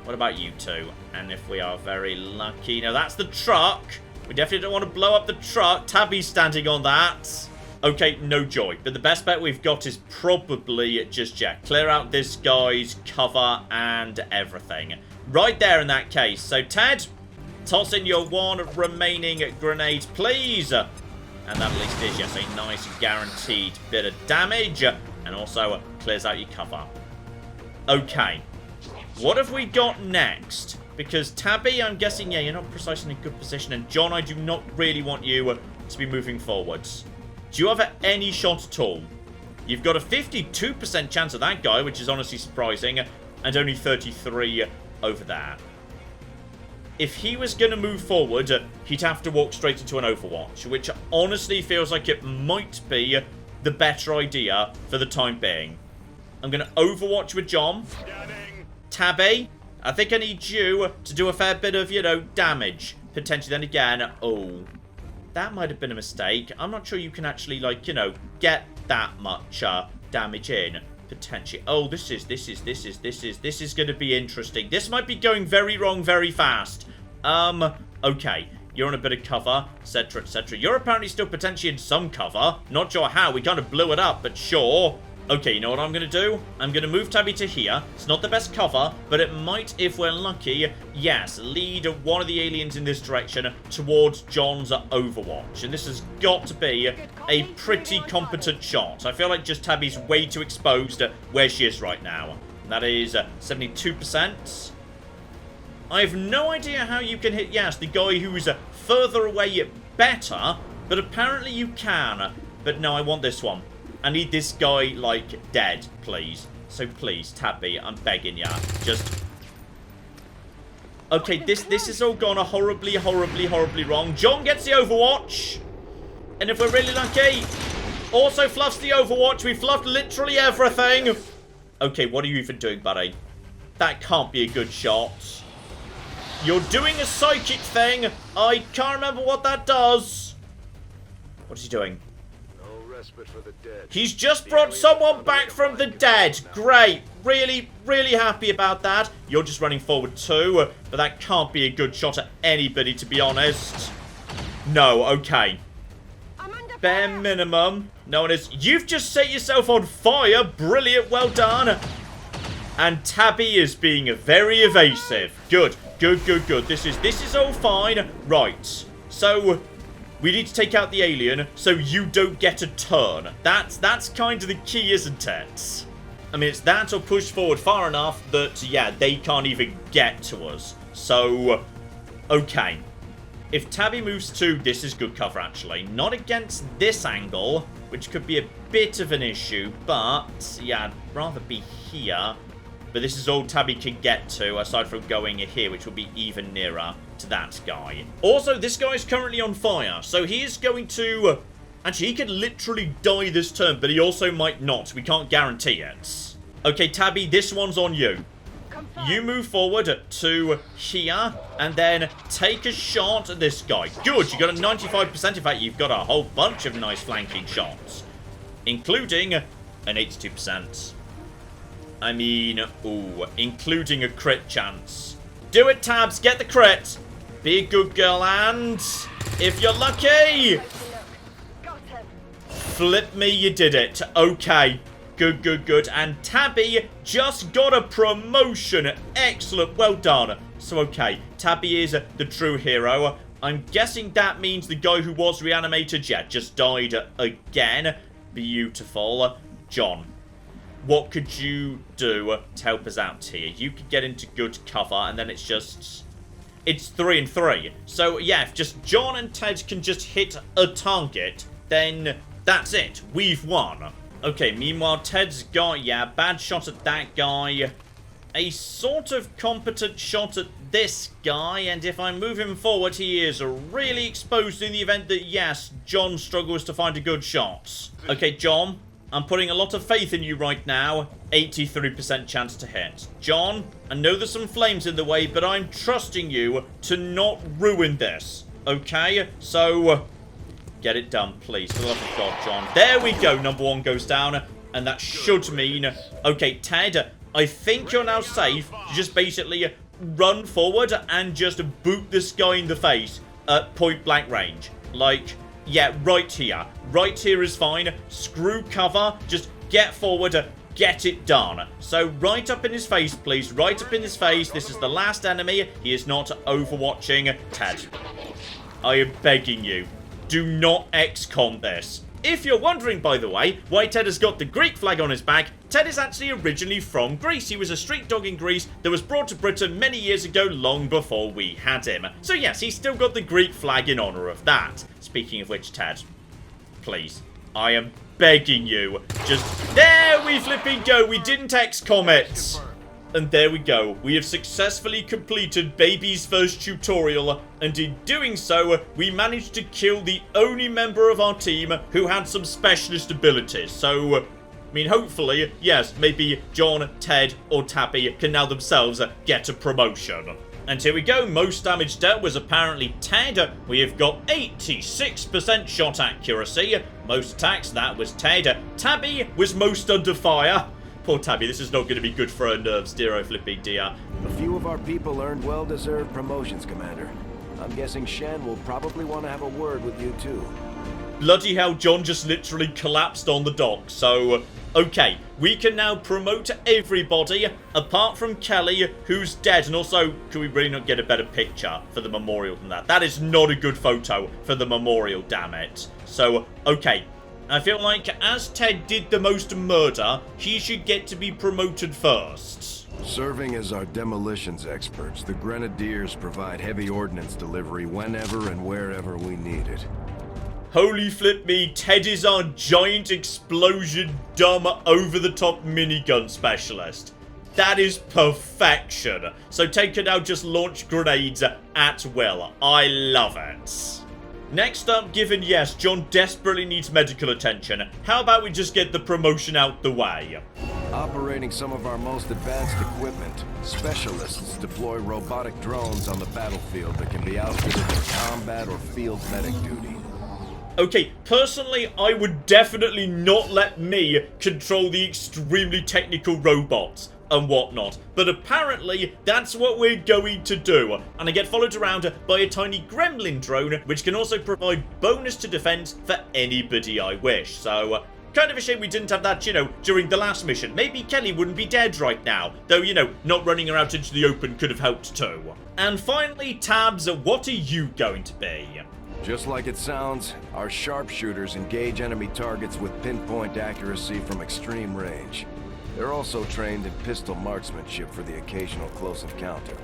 What about you two? And if we are very lucky... no, that's the truck. We definitely don't want to blow up the truck. Tabby's standing on that. Okay, no joy. But the best bet we've got is probably just, yeah, clear out this guy's cover and everything. Right there in that case. So, Ted, toss in your one remaining grenade, please. And that at least is, yes, a nice guaranteed bit of damage. And also clears out your cover. Okay. What have we got next? Because Tabby, I'm guessing, yeah, you're not precisely in a good position. And John, I do not really want you to be moving forwards. Do you have any shot at all? You've got a 52% chance of that guy, which is honestly surprising. And only 33 over there. If he was going to move forward, he'd have to walk straight into an Overwatch, which honestly feels like it might be the better idea for the time being. I'm going to Overwatch with John. Tabby, I think I need you to do a fair bit of, you know, damage. Potentially then again, oh, that might have been a mistake. I'm not sure you can actually, like, you know, get that much damage in. Potentially. Oh, this is going to be interesting. This might be going very wrong very fast. Okay. You're on a bit of cover, etc., etc. You're apparently still potentially in some cover. Not sure how. We kind of blew it up, but sure. Okay, you know what I'm going to do? I'm going to move Tabby to here. It's not the best cover, but it might, if we're lucky, yes, lead one of the aliens in this direction towards John's Overwatch. And this has got to be a pretty competent shot. I feel like just Tabby's way too exposed where she is right now. And that is 72%. I have no idea how you can hit, yes, the guy who's further away better, but apparently you can. But no, I want this one. I need this guy, like, dead, please. So please, Tabby, I'm begging ya. Just... Okay, this is all gone horribly wrong. John gets the Overwatch. And if we're really lucky, also fluffs the Overwatch. We fluffed literally everything. Okay, what are you even doing, buddy? That can't be a good shot. You're doing a psychic thing. I can't remember what that does. What is he doing? For the dead. He's just brought someone back from the dead. Great. Really happy about that. You're just running forward too, but that can't be a good shot at anybody, to be honest. No, okay. Bare minimum. No one is. You've just set yourself on fire. Brilliant, well done. And Tabby is being very evasive. Good. This is all fine. Right. So... we need to take out the alien so you don't get a turn. That's kind of the key, isn't it? I mean, it's that or push forward far enough that, yeah, they can't even get to us. So, okay. If Tabby moves to, this is good cover, actually. Not against this angle, which could be a bit of an issue, but, yeah, I'd rather be here. But this is all Tabby can get to, aside from going here, which will be even nearer to that guy. Also, this guy is currently on fire, so he is going to... actually, he could literally die this turn, but he also might not. We can't guarantee it. Okay, Tabby, this one's on you. You move forward to here, and then take a shot at this guy. Good, you got a 95%. In fact, you've got a whole bunch of nice flanking shots, including an 82%. I mean, ooh, including a crit chance. Do it, Tabs, get the crit. Be a good girl, and if you're lucky, flip me, you did it. Okay, good. And Tabby just got a promotion. Excellent, well done. So, okay, Tabby is the true hero. I'm guessing that means the guy who was reanimated, yeah, just died again. Beautiful. John, what could you do to help us out here? You could get into good cover, and then it's just... it's 3 and 3. So, yeah, if just John and Ted can just hit a target, then that's it. We've won. Okay, meanwhile, Ted's got, yeah, bad shot at that guy. A sort of competent shot at this guy, and if I move him forward, he is really exposed in the event that, yes, John struggles to find a good shot. Okay, John, I'm putting a lot of faith in you right now. 83% chance to hit. John, I know there's some flames in the way, but I'm trusting you to not ruin this. Okay? So, get it done, please. For the love of God, John. There we go. Number 1 goes down. And that should mean... okay, Ted, I think you're now safe. You just basically run forward and just boot this guy in the face at point-blank range. Like... yeah, right here. Right here is fine. Screw cover. Just get forward. Get it done. So, right up in his face, please. Right up in his face. This is the last enemy. He is not overwatching Ted. I am begging you. Do not XCOM this. If you're wondering, by the way, why Ted has got the Greek flag on his back, Ted is actually originally from Greece. He was a street dog in Greece that was brought to Britain many years ago, long before we had him. So yes, he's still got the Greek flag in honour of that. Speaking of which, Ted, please, I am begging you, just... There we flipping go, we didn't XCOM it! And there we go, we have successfully completed Baby's first tutorial, and in doing so, we managed to kill the only member of our team who had some specialist abilities. So, I mean, hopefully, yes, maybe John, Ted, or Tabby can now themselves get a promotion. And here we go, most damage dealt was apparently Ted. We have got 86% shot accuracy. Most attacks, that was Ted. Tabby was most under fire. Poor Tabby, this is not going to be good for her nerves, dear flipping dear. A few of our people earned well-deserved promotions, Commander. I'm guessing Shen will probably want to have a word with you too. Bloody hell, John just literally collapsed on the dock. So, okay, we can now promote everybody apart from Kelly, who's dead. And also, can we really not get a better picture for the memorial than that? That is not a good photo for the memorial, damn it. So, okay. I feel like as Ted did the most murder, he should get to be promoted first. Serving as our demolitions experts, the Grenadiers provide heavy ordnance delivery whenever and wherever we need it. Holy flip me, Ted is our giant explosion, dumb, over-the-top minigun specialist. That is perfection. So Ted can now just launch grenades at will. I love it. Next up, given yes, John desperately needs medical attention, how about we just get the promotion out the way? Operating some of our most advanced equipment, specialists deploy robotic drones on the battlefield that can be outfitted for combat or field medic duty. Okay, personally, I would definitely not let me control the extremely technical robots and whatnot, but apparently that's what we're going to do, and I get followed around by a tiny gremlin drone which can also provide bonus to defense for anybody I wish. So kind of a shame we didn't have that, you know, during the last mission. Maybe Kelly wouldn't be dead right now, though, you know, not running her out into the open could have helped too. And finally, Tabs, what are you going to be? Just like it sounds, our sharpshooters engage enemy targets with pinpoint accuracy from extreme range. They're also trained in pistol marksmanship for the occasional close encounter.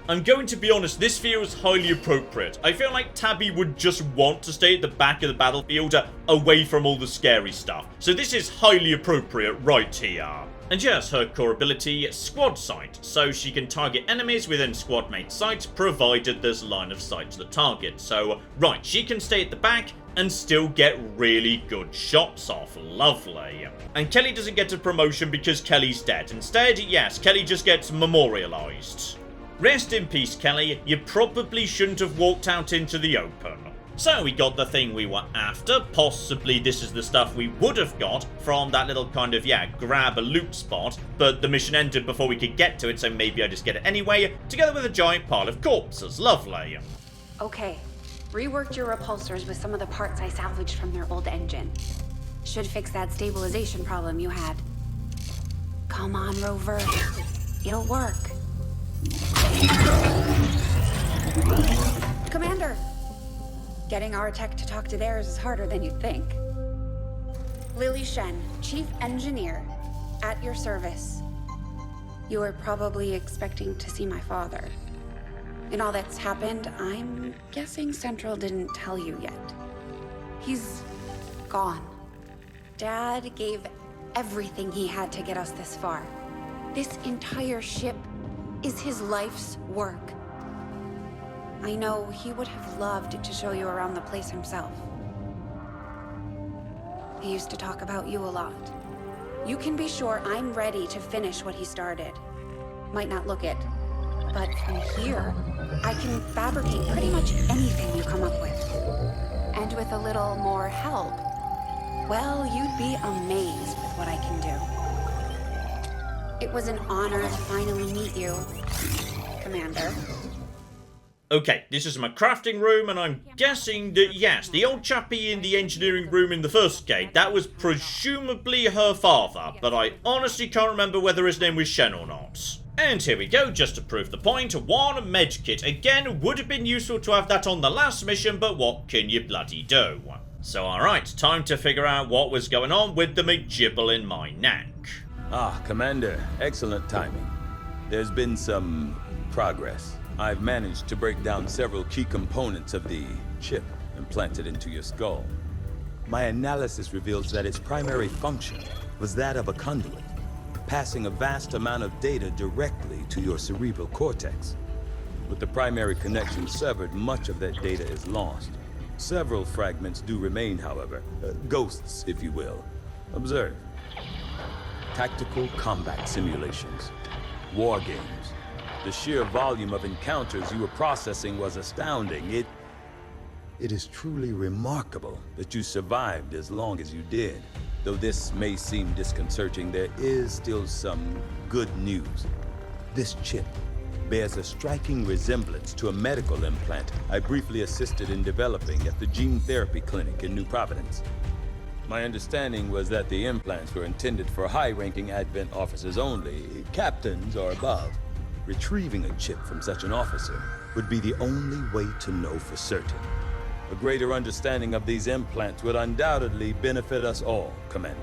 I'm going to be honest, this feels highly appropriate. I feel like Tabby would just want to stay at the back of the battlefield, away from all the scary stuff. So this is highly appropriate right here. And yes, her core ability, Squad Sight, so she can target enemies within squad mate sight, provided there's line of sight to the target. So, right, she can stay at the back and still get really good shots off. Lovely. And Kelly doesn't get a promotion because Kelly's dead. Instead, yes, Kelly just gets memorialized. Rest in peace, Kelly. You probably shouldn't have walked out into the open. So we got the thing we were after. Possibly this is the stuff we would have got from that little kind of, yeah, grab a loot spot. But the mission ended before we could get to it, so maybe I just get it anyway, together with a giant pile of corpses. Lovely. Okay. Reworked your repulsors with some of the parts I salvaged from their old engine. Should fix that stabilization problem you had. Come on, Rover. It'll work. Commander! Getting our tech to talk to theirs is harder than you'd think. Lily Shen, Chief Engineer, at your service. You were probably expecting to see my father. In all that's happened, I'm guessing Central didn't tell you yet. He's gone. Dad gave everything he had to get us this far. This entire ship is his life's work. I know he would have loved to show you around the place himself. He used to talk about you a lot. You can be sure I'm ready to finish what he started. Might not look it, but from here, I can fabricate pretty much anything you come up with. And with a little more help, well, you'd be amazed with what I can do. It was an honor to finally meet you, Commander. Okay, this is my crafting room, and I'm guessing that, yes, the old chappie in the engineering room in the first game, that was presumably her father, but I honestly can't remember whether his name was Shen or not. And here we go, just to prove the point, one medkit. Again, would have been useful to have that on the last mission, but what can you bloody do? So alright, time to figure out what was going on with the McGibble in my neck. Ah, Commander, excellent timing. There's been some progress. I've managed to break down several key components of the chip implanted into your skull. My analysis reveals that its primary function was that of a conduit, passing a vast amount of data directly to your cerebral cortex. With the primary connection severed, much of that data is lost. Several fragments do remain, however. Ghosts, if you will. Observe. Tactical combat simulations. War games. The sheer volume of encounters you were processing was astounding. It is truly remarkable that you survived as long as you did. Though this may seem disconcerting, there is still some good news. This chip bears a striking resemblance to a medical implant I briefly assisted in developing at the gene therapy clinic in New Providence. My understanding was that the implants were intended for high-ranking Advent officers only, captains or above. Retrieving a chip from such an officer would be the only way to know for certain. A greater understanding of these implants would undoubtedly benefit us all, Commander.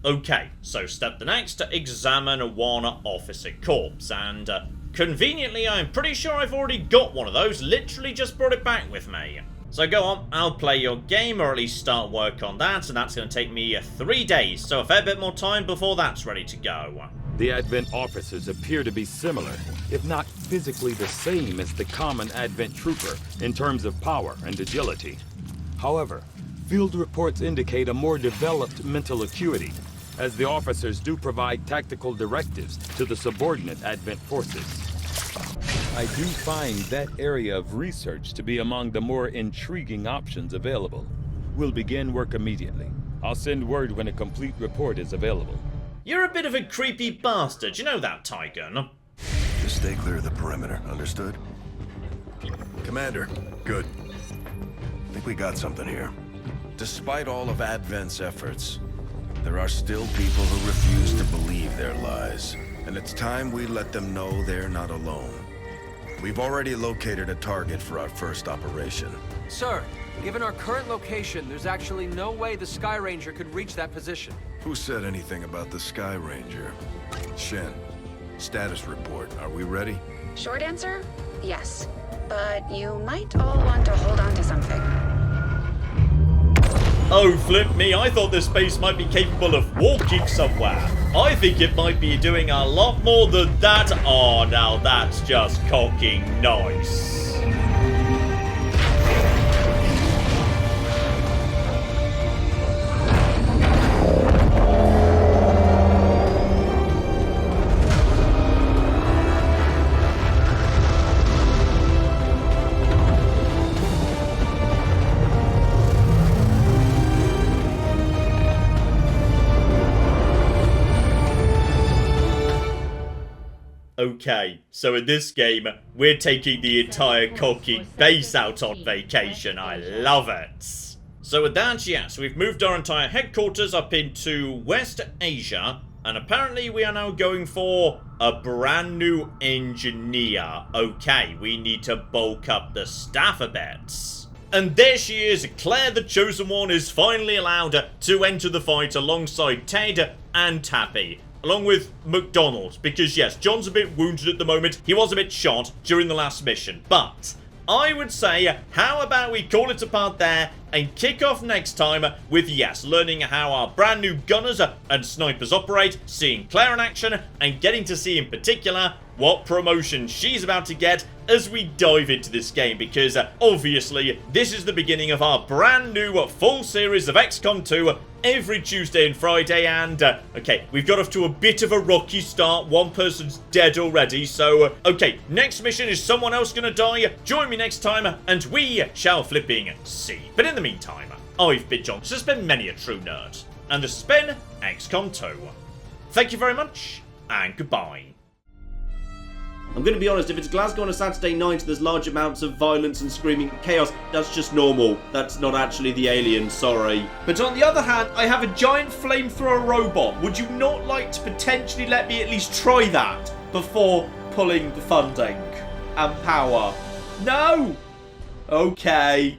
Okay, so step the next to examine one officer corpse, and conveniently I'm pretty sure I've already got one of those, literally just brought it back with me. So go on, I'll play your game, or at least start work on that, and that's going to take me 3 days, so a fair bit more time before that's ready to go. The Advent officers appear to be similar, if not physically the same as the common Advent trooper in terms of power and agility. However, field reports indicate a more developed mental acuity, as the officers do provide tactical directives to the subordinate Advent forces. I do find that area of research to be among the more intriguing options available. We'll begin work immediately. I'll send word when a complete report is available. You're a bit of a creepy bastard, you know that, Tygun? Just stay clear of the perimeter, understood? Commander, good. I think we got something here. Despite all of Advent's efforts, there are still people who refuse to believe their lies. And it's time we let them know they're not alone. We've already located a target for our first operation. Sir, given our current location, there's actually no way the Sky Ranger could reach that position. Who said anything about the Sky Ranger? Shen, status report. Are we ready? Short answer, yes. But you might all want to hold on to something. Oh, flip me, I thought this space might be capable of walking somewhere. I think it might be doing a lot more than that. Oh, now that's just cocking nice. Okay, so in this game, we're taking the entire cocky base out on vacation. I love it. So with that, yes, we've moved our entire headquarters up into West Asia, and apparently we are now going for a brand new engineer. Okay, we need to bulk up the staff a bit. And there she is, Claire the Chosen One is finally allowed to enter the fight alongside Ted and Tappy. Along with McDonald, because yes, John's a bit wounded at the moment. He was a bit shot during the last mission. But I would say, how about we call it a part there and kick off next time with, yes, learning how our brand new gunners and snipers operate, seeing Claire in action, and getting to see in particular what promotion she's about to get as we dive into this game, because obviously this is the beginning of our brand new full series of XCOM 2 every Tuesday and Friday, and okay, we've got off to a bit of a rocky start. One person's dead already, so okay, next mission is someone else gonna die. Join me next time and we shall flipping see. But in the meantime, I've been John. This has been many a true nerd, and this has been XCOM 2. Thank you very much, and goodbye. I'm going to be honest, if it's Glasgow on a Saturday night and there's large amounts of violence and screaming and chaos, that's just normal. That's not actually the alien, sorry. But on the other hand, I have a giant flamethrower robot. Would you not like to potentially let me at least try that before pulling the funding and power? No! Okay.